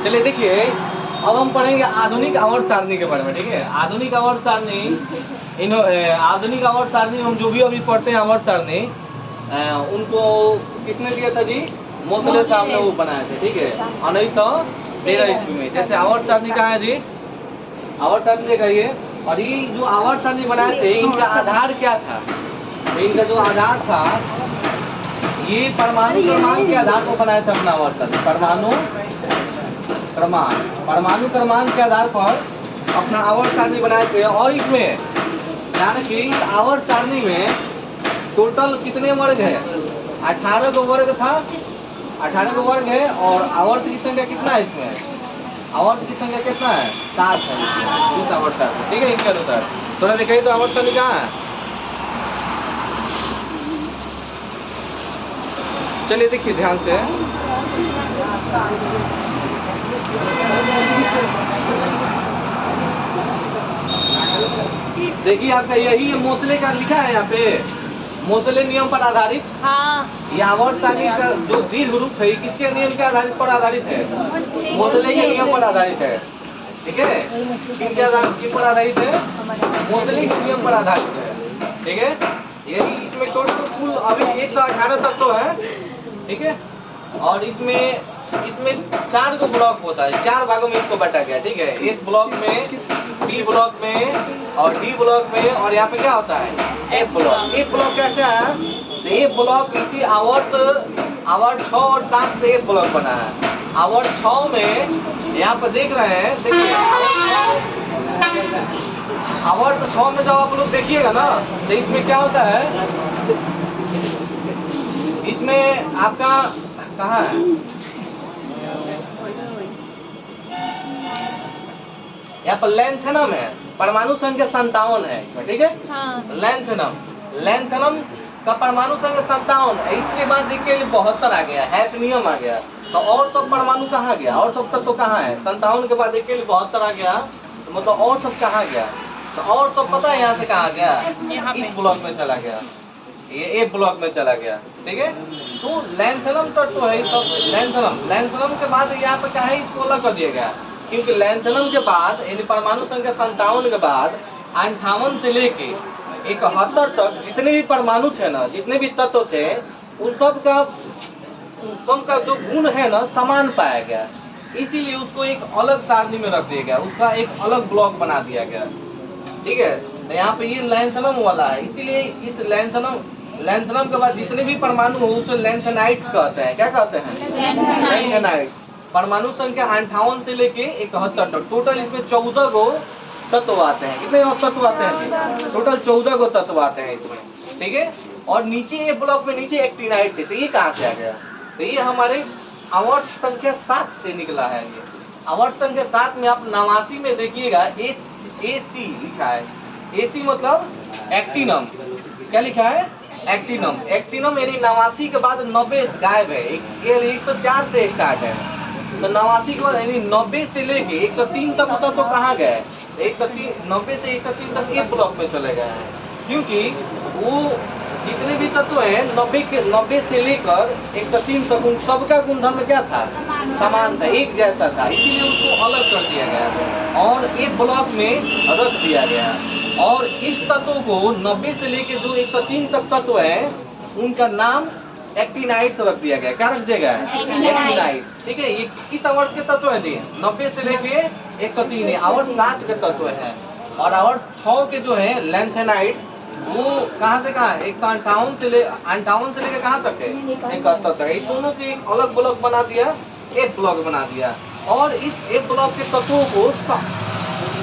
चलिए देखिए, अब हम पढ़ेंगे आधुनिक आवर्त सारणी के बारे में। ठीक है, आधुनिक आवर्त सारणी, आधुनिक आवर्त सारणी में हम जो भी अभी पढ़ते हैं आवर्त सारणी, उनको किसने दिया था जी? मोसले साहब ने वो बनाए थे। ठीक है, 1913 ईस्वी में। जैसे आवर्त सारणी कहाँ है जी? आवर्त सारणी दिखाइए। और ये जो आवर्त सारणी बनाए थे, इनका आधार क्या था? तो इनका जो आधार था, ये परमाणु क्रमांक के आधार पर बनाया था अपना आवर्त सारणी। परमाणु क्रमांक के आधार पर अपना आवर्त सारणी बनाए थे। और इसमें ध्यान रखिए, इस आवर्त सारणी में टोटल कितने वर्ग है? 18 को वर्ग था, 18 को वर्ग है। और आवर्त की संख्या कितना है इसमें? आवर्त की संख्या कितना है? 7 है इसमें, इस आवर्त सारणी। ठीक है, इसके अनुसार थोड़ा दिखाइए तो आवर्त सारणी कहाँ है? चलिए देखिए ध्यान से, देखिए आपका यही मोसले का लिखा है यहाँ पे, मोसले नियम पर आधारित। हाँ। ये आवर्त सारणी का जो दीर्घ रूप है, किसके नियम के आधारित पर आधारित है? मोसले के नियम पर आधारित है। ठीक है, किनके आधार पर आधारित है? मोसले के नियम पर आधारित है। ठीक है, यही इसमें टोटल कुल अभी 118 तत्व है। ठीक है, और इसमें 4 को ब्लॉक होता है, 4 भागों में इसको बांटा गया। ठीक है, इस ब्लॉक में, बी ब्लॉक में और डी ब्लॉक में, और यहाँ पे क्या होता है? F block. एफ ब्लॉक कैसे है? तो एफ ब्लॉक इसी आवर्त 6 और 7 से एफ ब्लॉक बना है। आवर्त 6 में यहाँ पर देख रहे हैं, देखिए आवर्त 6 में जब आप लोग देखिएगा ना, तो इसमें क्या होता है? इसमें आपका कहाँ है? यहाँ पर लैंथनम है, परमाणु संख्या 57 है। ठीक है, हाँ। लैंथनम का परमाणु संख्या 57 है। इसके बाद देखिए 72 आ गया, हैफनियम आ गया। तो और सब परमाणु कहाँ गया? और सब तत्व कहाँ है? 57 के बाद देखिए 72 आ गया, तो मतलब और सब कहाँ गया? तो और सब पता है यहाँ से कहाँ गया? इस ब्लॉक में चला गया, ये एक ब्लॉक में चला गया। ठीक है, तो लैंथनम तत्व है सब। लैंथनम के बाद यहाँ पे क्या है? इसको अलग कर दिया गया, क्योंकि लैंथनम के बाद यानी परमाणु संख्या 57 के बाद 58 से लेके 71 तक जितने भी परमाणु थे ना, जितने भी तत्व थे, उन सब का जो गुण है ना समान पाया गया। इसीलिए उसको एक अलग सारणी में रख दिया गया, उसका एक अलग ब्लॉक बना दिया गया। ठीक है, तो यहाँ पे ये लैंथनम वाला है, इसीलिए इस लैंथनम के बाद जितने भी परमाणु हो उसे लैंथेनाइट्स कहते हैं। क्या कहते हैं? लैंथेनाइट्स। परमाणु संख्या 58 से लेके 71 तक, टोटल इसमें 14 को तत्व आते हैं। कितने तत्व आते हैं? टोटल 14 को तत्व आते हैं इसमें। ठीक है, और नीचे ये ब्लॉक में नीचे एक्टिनाइट्स है। तो ये कहाँ से आ गया? तो ये हमारे आवर्त संख्या 7 से निकला है। ये आवर्त संख्या 7 में आप 89 में देखिएगा AC लिखा है। AC मतलब एक्टिनम। क्या लिखा है? एक्टिनम। एक्टिनम यानी 89 के बाद 90 गायब है, 104 से स्टार्ट है। तो 89 के बाद यानी 90 से लेके 103 तक होता तो कहाँ गए? 90 से 103 तक एक ब्लॉक में चले गए हैं, क्योंकि वो जितने भी तत्व हैं 90 से लेकर 103 तक उन सबका गुणधर्म क्या था? समान था, एक जैसा था। इसीलिए उसको अलग कर दिया गया और एक ब्लॉक में रख दिया गया। और इस तत्व को 90 से लेके जो 103 तक तत्व है उनका नाम एक्टिनाइट्स रख दिया गया। क्या रख दिया गया? एक्टिनाइट्स। ठीक है, ये किस आवर्त के तत्व है? 90 से लेके 103 आवर्त 7 के तत्व है। और आवर्त 6 के जो है लैंथेनाइट्स, वो कहाँ से कहाँ? 158 से लेके कहाँ तक है? 71 तक। इन दोनों के एक अलग ब्लॉक बना दिया, एक ब्लॉक बना दिया। और इस एक ब्लॉक के तत्वों को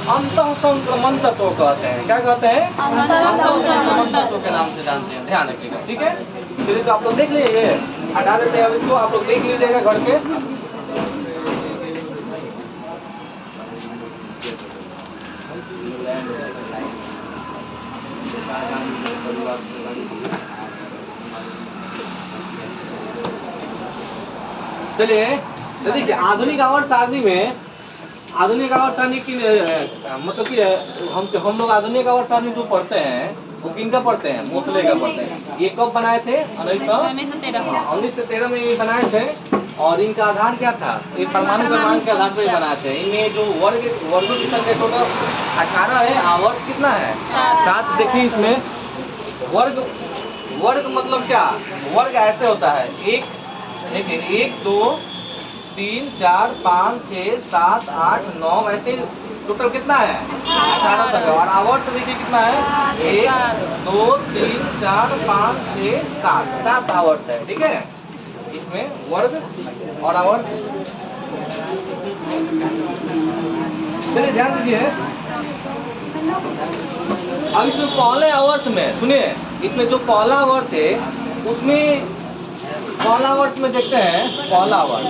अंतः संक्रमण तत्व कहते हैं। क्या कहते हैं? अंतः संक्रमण तत्व के नाम से जानते हैं। ध्यान रखिएगा। ठीक है, चलिए तो आप लोग देख लीजिए, हटा देते हैं इसको, आप लोग देख लीजिएगा घर के। चलिए तो देखिए, आधुनिक आवर्त सारणी में, आधुनिक आवर्त सारणी की मतलब कि हम लोग आधुनिक आवर्त सारणी जो पढ़ते हैं वो किनका पढ़ते हैं? मोसले का पढ़ते हैं। ये कब बनाए थे? 1913 में ये बनाए थे। और इनका आधार क्या था? ये परमाणु क्रमांक के आधार पर बनाते हैं। इनमें जो वर्गों की संख्या टोटल 18 है, आवर्त कितना है? 7। देखिए इसमें वर्ग मतलब क्या? वर्ग ऐसे होता है, एक देखिए 1 2 3 4 5 6 7 8 9 ऐसे टोटल कितना है? 18 तक है। और आवर्त देखिए कितना है? 1 2 3 4 5 6 7 आवर्त है। ठीक है, इसमें वर्ग और आवर्त। चलिए ध्यान दीजिए, अब इसमें पहले आवर्त में सुनिए, इसमें जो पहला आवर्त है उसमें पहला आवर्त में देखते हैं, पहला आवर्त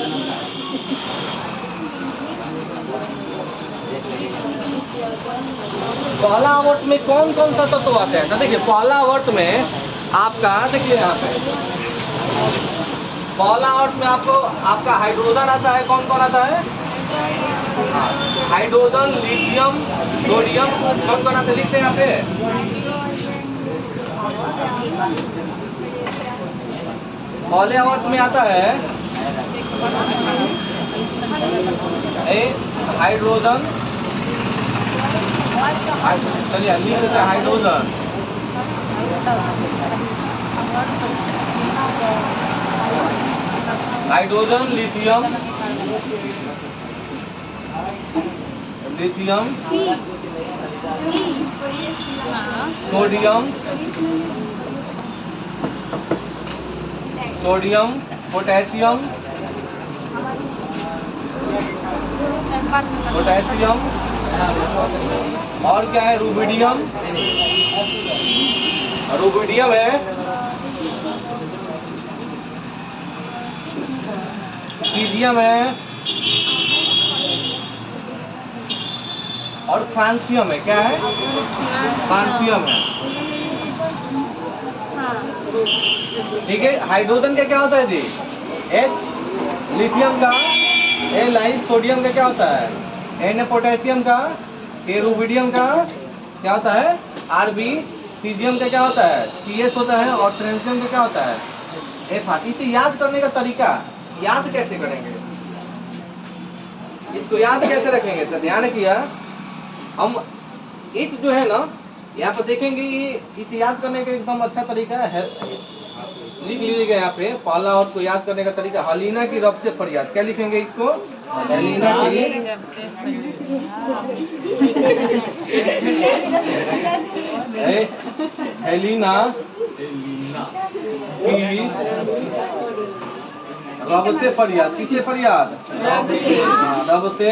पहला आवर्त में कौन कौन सा तत्व आता है? तो देखिए पहला आवर्त में आपका, देखिए यहाँ पे पहला आवर्त में आपका हाइड्रोजन आता है। कौन कौन आता है? हाइड्रोजन, लिथियम, सोडियम, कौन कौन आते हैं? लिखते हैं यहाँ पे। पहले आवर्त में आता है हाइड्रोजन, चलिए लिख देते हैं hydrogen, hydrogen, lithium, sodium, potassium, और क्या है? रुबिडियम, रुबिडियम है, सीजियम है और फ्रांसियम है। क्या है? फ्रांसियम है। ठीक है, हाइड्रोजन का क्या होता है जी? H, लिथियम का Li, सोडियम का क्या होता है? Na, पोटेशियम का K, रुबिडियम का क्या होता है? Rb, सीजियम का क्या होता है? Cs होता है और फ्रांसियम का क्या होता है? F। इसे याद करने का तरीका, याद कैसे करेंगे, इसको याद कैसे रखेंगे? तो ध्यान किया, हम H जो है ना, यहाँ पर देखेंगे, इसे याद करने का एकदम अच्छा तरीका है, लिख लीजिएगा यहाँ पे। पहला और को याद करने का तरीका, हेलिना की रब से फरियाद। क्या लिखेंगे इसको? हेलिना की हेलिना की रब से फरियाद। किससे फरियाद? रब से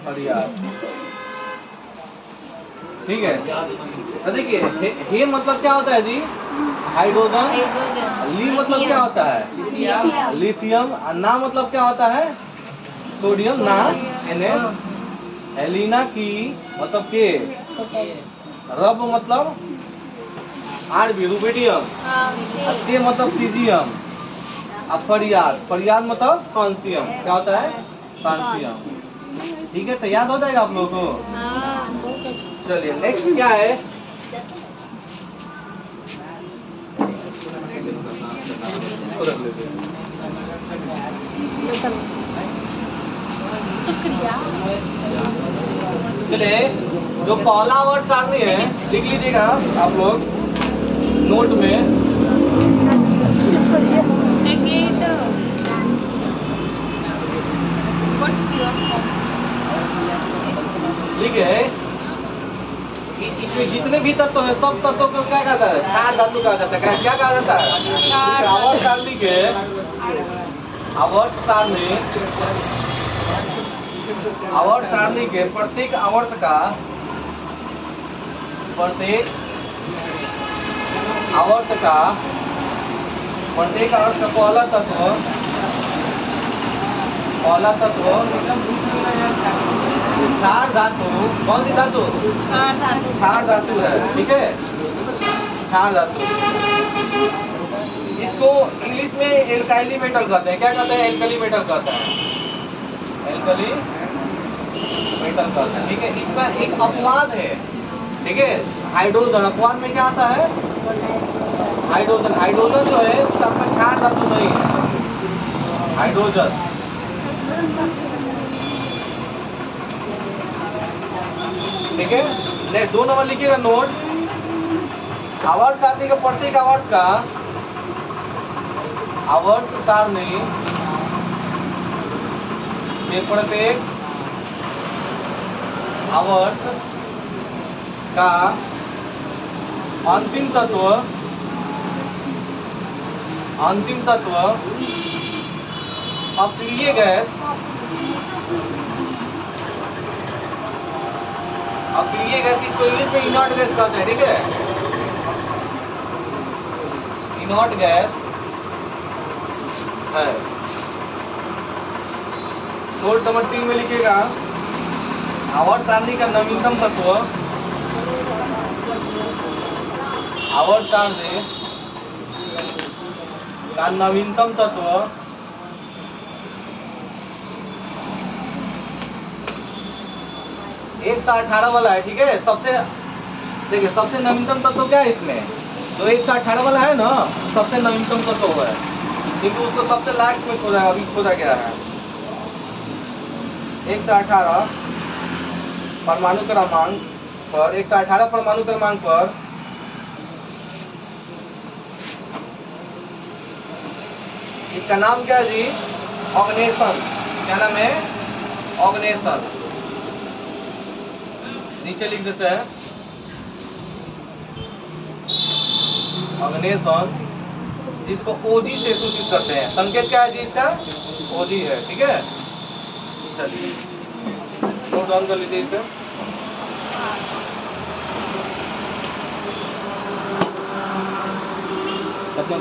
फरियाद। ठीक है, तो देखिए हे मतलब क्या होता है जी? हाइड्रोजन। ली मतलब क्या होता है? लिथियम। ना मतलब क्या होता है? सोडियम, ना Na। हेलिना की मतलब के, रब मतलब Rb, रुबिडियम, से मतलब सीजियम, और फरियाद मतलब फ्रांसियम। क्या होता है? फ्रांसियम। ठीक है, तो याद हो जाएगा आप लोगों को। चलिए नेक्स्ट क्या है? इसको रख लेते हैं। चलिए, जो पहला वर्ड सारणी है लिख लीजिएगा आप लोग नोट में। ठीक है, इसमें जितने भी तत्व है सब तत्वों को क्या कहता है? क्षार धातु कहा जाता है। क्या कहा जाता है? आवर्त सारणी के प्रत्येक आवर्त का पहला तत्व क्षार धातु। कौन सी धातु? क्षार धातु है। ठीक है, क्षार धातु। इसको इंग्लिश में एल्काइली मेटल कहते हैं। क्या कहते हैं? एल्कली मेटल कहते हैं। एल्कली मेटल कहते हैं। ठीक है, इसका एक अपवाद है। ठीक है, हाइड्रोजन। अपवाद में क्या आता है? हाइड्रोजन जो है उसका क्षार धातु नहीं है। हाइड्रोजन। ठीक है, नेक्स्ट 2 नंबर लिखिएगा नोट। आवर्त सारणी का प्रत्येक आवर्त का आवर्त सारणी के प्रत्येक आवर्त का अंतिम तत्व अक्रिय गैस इसको इंग्लिश में इनर्ट गैस कहते हैं। ठीक है, इनर्ट गैस है। नोट नंबर 3 में लिखिएगा आवर्त सारणी का नवीनतम तत्व आवर्त सारणी का नवीनतम तत्व एक से 18 वाला है। ठीक है, सबसे देखिए सबसे नवीनतम तत्व क्या है इसमें, जो 1 से 18 वाला है ना, सबसे नवीनतम तत्व है, क्योंकि उसको सबसे लास्ट में खोदा अभी खोदा गया है। 1 से 18 परमाणु क्रमांक पर 1 से 18 परमाणु क्रमांक पर इसका नाम क्या है जी, ऑर्गेनेशन। क्या नाम है, ऑर्गेनेशन। नीचे लिख देते हैं ऑर्गेनेशन, जिसको ओजी से सूचित करते हैं। संकेत क्या है जी इसका, ओजी है। ठीक है, चलिए नोट डाउन कर लीजिए इसे। कितना